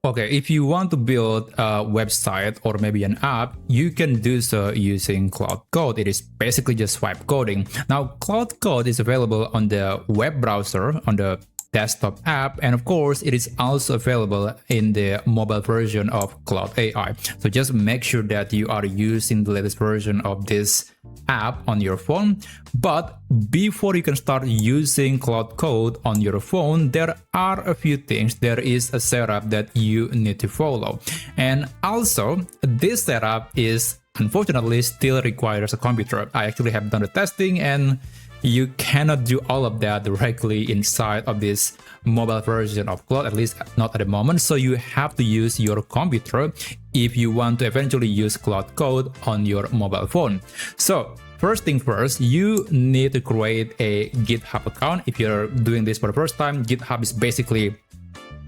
Okay, if you want to build a website or maybe an app, you can do so using Claude Code. It is basically just swipe coding. Now, Claude Code is available on the web browser, on the desktop app, and of course, it is also available in the mobile version of Claude AI. So just make sure that you are using the latest version of this app on your phone. But before you can start using Claude Code on your phone, there are a few things. There is a setup that you need to follow. And also, this setup is unfortunately still requires a computer. I actually have done the testing, and you cannot do all of that directly inside of this mobile version of Claude, at least not at the moment. So you have to use your computer if you want to eventually use Claude Code on your mobile phone. So first thing first, you need to create a GitHub account. If you're doing this for the first time, GitHub is basically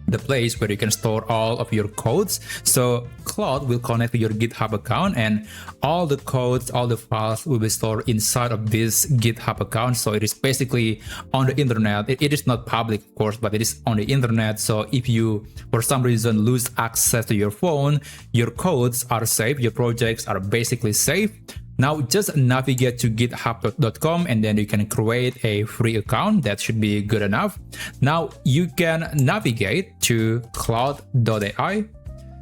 the place where you can store all of your codes. So Claude will connect to your GitHub account, and all the codes, all the files will be stored inside of this GitHub account. So it is basically on the internet. It is not public, of course, but it is on the internet. So if you, for some reason, lose access to your phone, your codes are safe, your projects are basically safe. Now just navigate to github.com and then you can create a free account. That should be good enough. Now you can navigate to Claude.ai.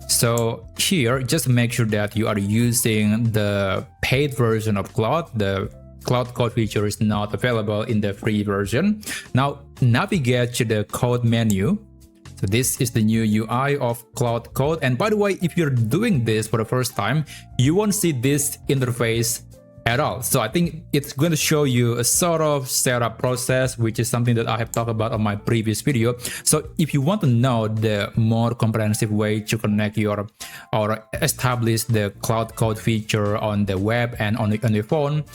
So here, just make sure that you are using the paid version of Claude. The Claude Code feature is not available in the free version. Now navigate to the code menu. So this is the new UI of Claude Code. And by the way, if you're doing this for the first time, you won't see this interface at all. So I think it's going to show you a sort of setup process, which is something that I have talked about on my previous video. So if you want to know the more comprehensive way to connect your or establish the Claude Code feature on the web and on your phone,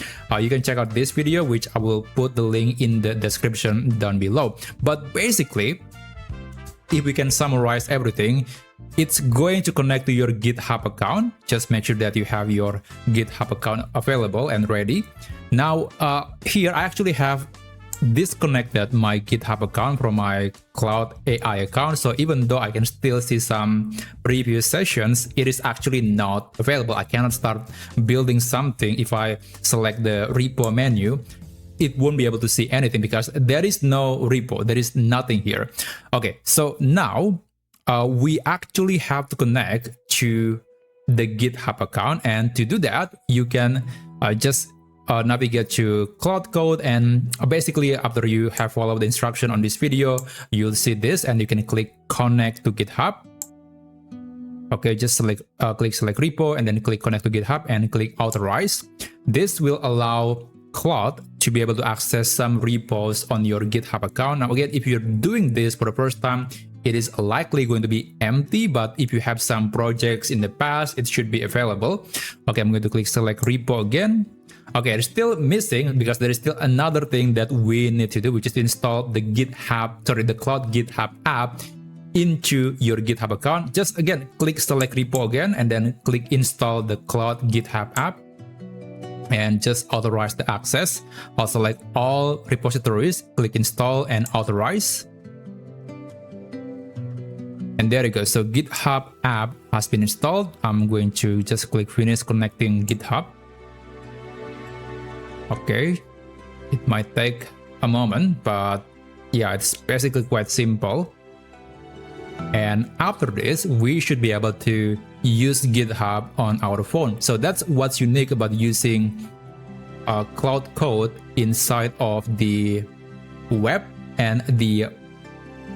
you can check out this video, which I will put the link in the description down below. But basically, if we can summarize everything, it's going to connect to your GitHub account. Just make sure that you have your GitHub account available and ready. Now, here I actually have disconnected my GitHub account from my Claude AI account. So even though I can still see some previous sessions, it is actually not available. I cannot start building something. If I select the repo menu, it won't be able to see anything because there is no repo, there is nothing here. Okay, so now we actually have to connect to the GitHub account, and to do that, you can just navigate to Claude Code, and basically after you have followed the instruction on this video, you'll see this, and you can click connect to GitHub. Okay, just click select repo and then click connect to GitHub and click authorize. This will allow Claude to be able to access some repos on your GitHub account. Now again, if you're doing this for the first time, it is likely going to be empty, but if you have some projects in the past, it should be available. Okay, I'm going to click select repo again. Okay, it's still missing because there is still another thing that we need to do, which is to install the the Claude GitHub app into your GitHub account. Just again, click select repo again and then click install the Claude GitHub app, and just authorize the access. I'll select all repositories, click install and authorize. And there you go. So GitHub app has been installed. I'm going to just click finish connecting GitHub. Okay, it might take a moment, but yeah, it's basically quite simple. And after this, we should be able to use GitHub on our phone. So that's what's unique about using Claude Code inside of the web and the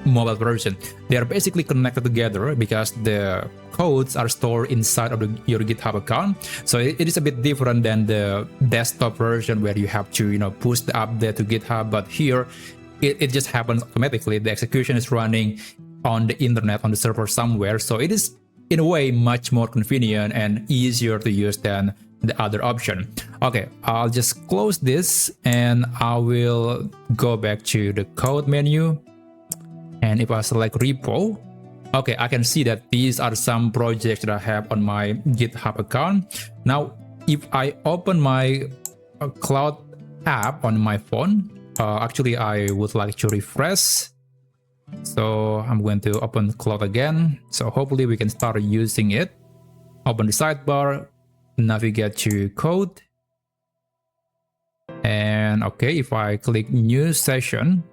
mobile version. They are basically connected together because the codes are stored inside of your GitHub account. So it is a bit different than the desktop version where you have to push the update to GitHub. But here, it just happens automatically. The execution is running on the internet, on the server somewhere. So it is in a way much more convenient and easier to use than the other option. Okay, I'll just close this and I will go back to the code menu. And if I select repo, okay, I can see that these are some projects that I have on my GitHub account. Now, if I open my Claude app on my phone, actually I would like to refresh. So I'm going to open Claude again. So hopefully we can start using it. Open the sidebar, navigate to code. And okay, if I click new session,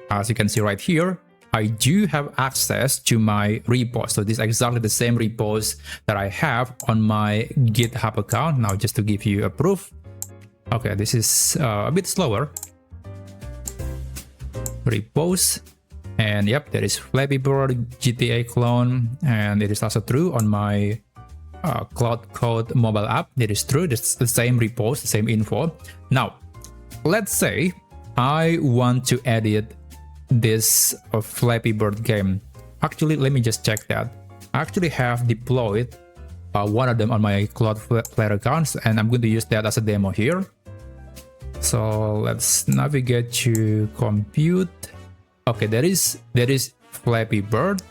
as you can see right here, I do have access to my repos. So this is exactly the same repos that I have on my GitHub account. Now, just to give you a proof. Okay, this is a bit slower. Repos. And yep, there is Flappy Bird GTA clone. And it is also true on my Claude Code mobile app. It is true. It's the same repos, the same info. Now, let's say I want to edit this Flappy Bird game. Actually, let me just check that. I actually have deployed one of them on my Cloudflare accounts, and I'm going to use that as a demo here. So let's navigate to compute. Okay, there is Flappy Bird.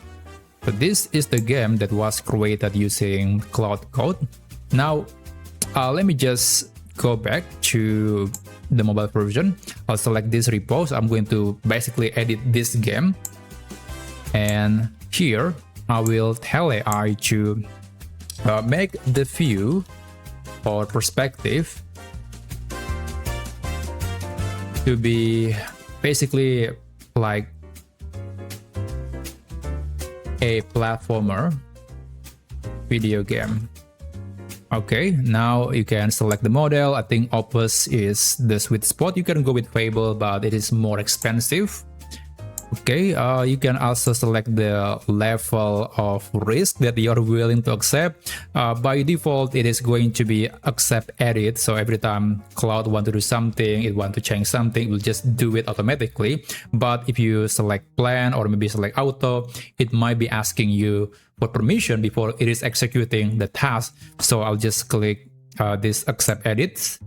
So this is the game that was created using Claude Code. Now, let me just go back to the mobile version. I'll select this repo. So I'm going to basically edit this game. And here, I will tell AI to make the view or perspective to be basically like a platformer video game. Okay, now you can select the model. I think Opus is the sweet spot. You can go with Fable, but it is more expensive. Okay, you can also select the level of risk that you're willing to accept. By default, it is going to be accept edit. So every time Claude want to do something, it want to change something, it will just do it automatically. But if you select plan or maybe select auto, it might be asking you for permission before it is executing the task. So I'll just click this accept edits.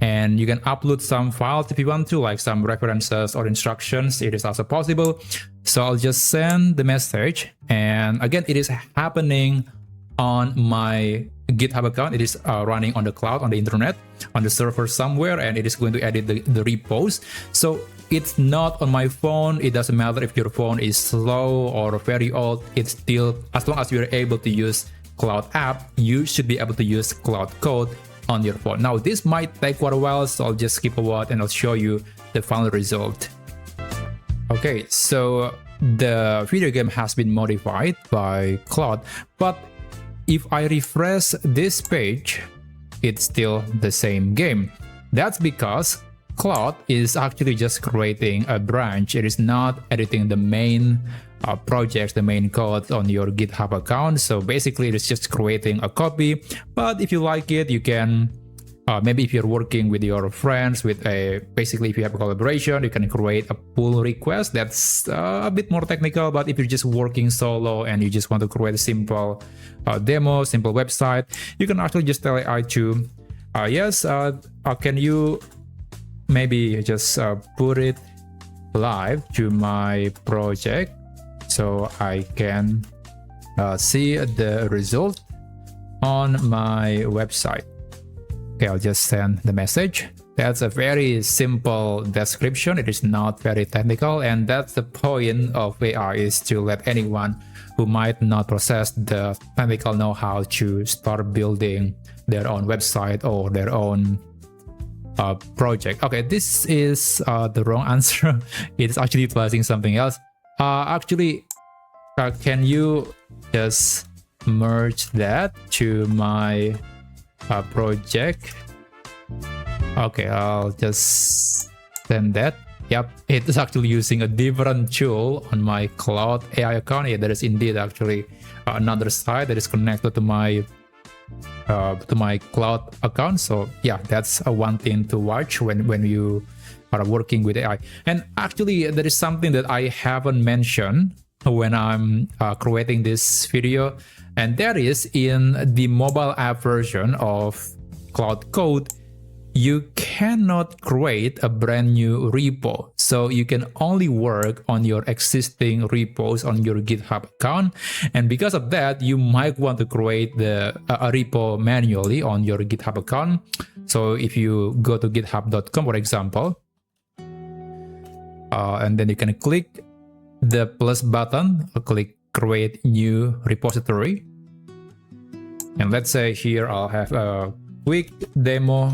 And you can upload some files if you want to, like some references or instructions. It is also possible. So I'll just send the message. And again, it is happening on my GitHub account. It is running on the cloud, on the internet, on the server somewhere, and it is going to edit the repos. So it's not on my phone. It doesn't matter if your phone is slow or very old. It's still, as long as you're able to use Cloud app, you should be able to use Cloud Code on your phone. Now, this might take quite a while, so I'll just skip a word and I'll show you the final result. Okay, so the video game has been modified by Claude, but if I refresh this page, it's still the same game. That's because Claude is actually just creating a branch. It is not editing the main projects, the main code on your GitHub account. So basically, it's just creating a copy. But if you like it, you can maybe if you're working with your friends, basically if you have a collaboration, you can create a pull request. That's a bit more technical. But if you're just working solo and you just want to create a simple demo, simple website, you can actually just tell AI to yes, can you maybe just put it live to my project so I can see the result on my website. Okay, I'll just send the message. That's a very simple description. It is not very technical, and that's the point of AI, is to let anyone who might not possess the technical know-how to start building their own website or their own project. Okay, this is the wrong answer. It's actually utilizing something else. Can you just merge that to my project? Okay, I'll just send that. Yep, it is actually using a different tool on my Cloud AI account. Yeah, there is indeed actually another site that is connected to my Cloud account. So yeah, that's one thing to watch when you are working with AI. And actually, there is something that I haven't mentioned when I'm creating this video, and that is in the mobile app version of Cloud Code, you cannot create a brand new repo. So you can only work on your existing repos on your GitHub account. And because of that, you might want to create a repo manually on your GitHub account. So if you go to github.com, for example, and then you can click the plus button, I'll click create new repository. And let's say here I'll have a quick demo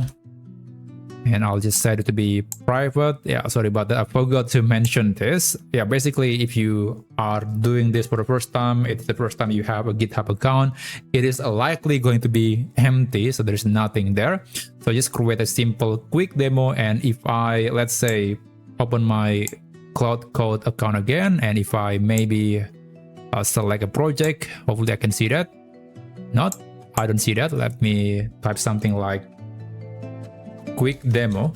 and I'll just set it to be private. Yeah, sorry about that. I forgot to mention this. Yeah, basically, if you are doing this for the first time, it's the first time you have a GitHub account, it is likely going to be empty. So there's nothing there. So just create a simple quick demo. And if I, let's say, open my Claude account again, and if I maybe select a project, hopefully I can see that. Not, I don't see that. Let me type something like quick demo.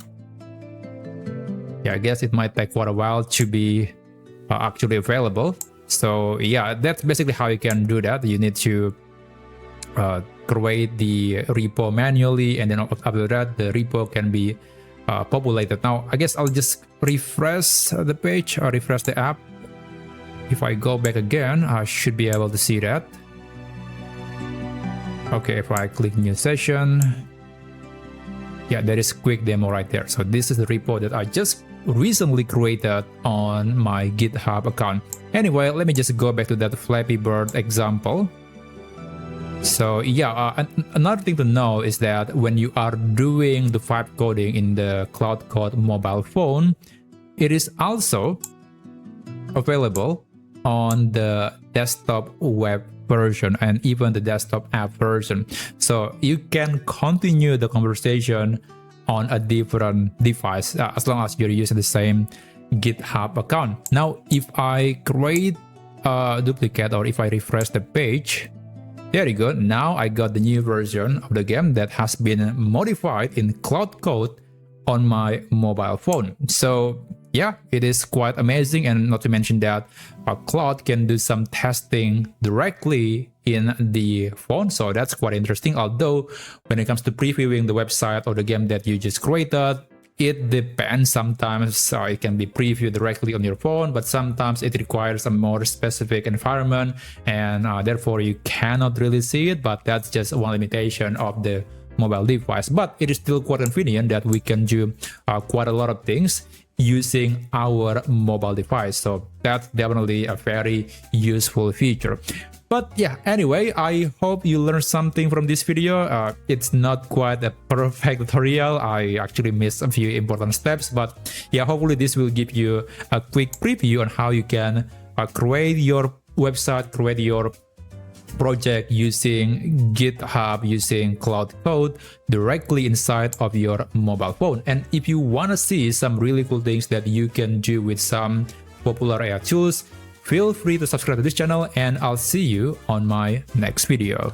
Yeah, I guess it might take quite a while to be actually available. So yeah, that's basically how you can do that. You need to create the repo manually, and then after that the repo can be populated. Now I guess I'll just refresh the page or refresh the app. If I go back again, I should be able to see that. Okay, if I click new session, yeah, there is quick demo right there. So this is the repo that I just recently created on my GitHub account. Anyway, let me just go back to that Flappy Bird example. So yeah, another thing to know is that when you are doing the vibe coding in the Claude mobile phone, it is also available on the desktop web version and even the desktop app version. So you can continue the conversation on a different device as long as you're using the same GitHub account. Now, if I create a duplicate or if I refresh the page, there you go. Now I got the new version of the game that has been modified in Claude on my mobile phone. So yeah, it is quite amazing, and not to mention that Claude can do some testing directly in the phone, so that's quite interesting. Although when it comes to previewing the website or the game that you just created, it depends. Sometimes it can be previewed directly on your phone, but sometimes it requires a more specific environment, and therefore you cannot really see it. But that's just one limitation of the mobile device. But it is still quite convenient that we can do quite a lot of things using our mobile device. So that's definitely a very useful feature. But yeah, anyway, I hope you learned something from this video. It's not quite a perfect tutorial. I actually missed a few important steps, but yeah, hopefully this will give you a quick preview on how you can create your website, create your project using GitHub, using Claude directly inside of your mobile phone. And if you want to see some really cool things that you can do with some popular AI tools, feel free to subscribe to this channel, and I'll see you on my next video.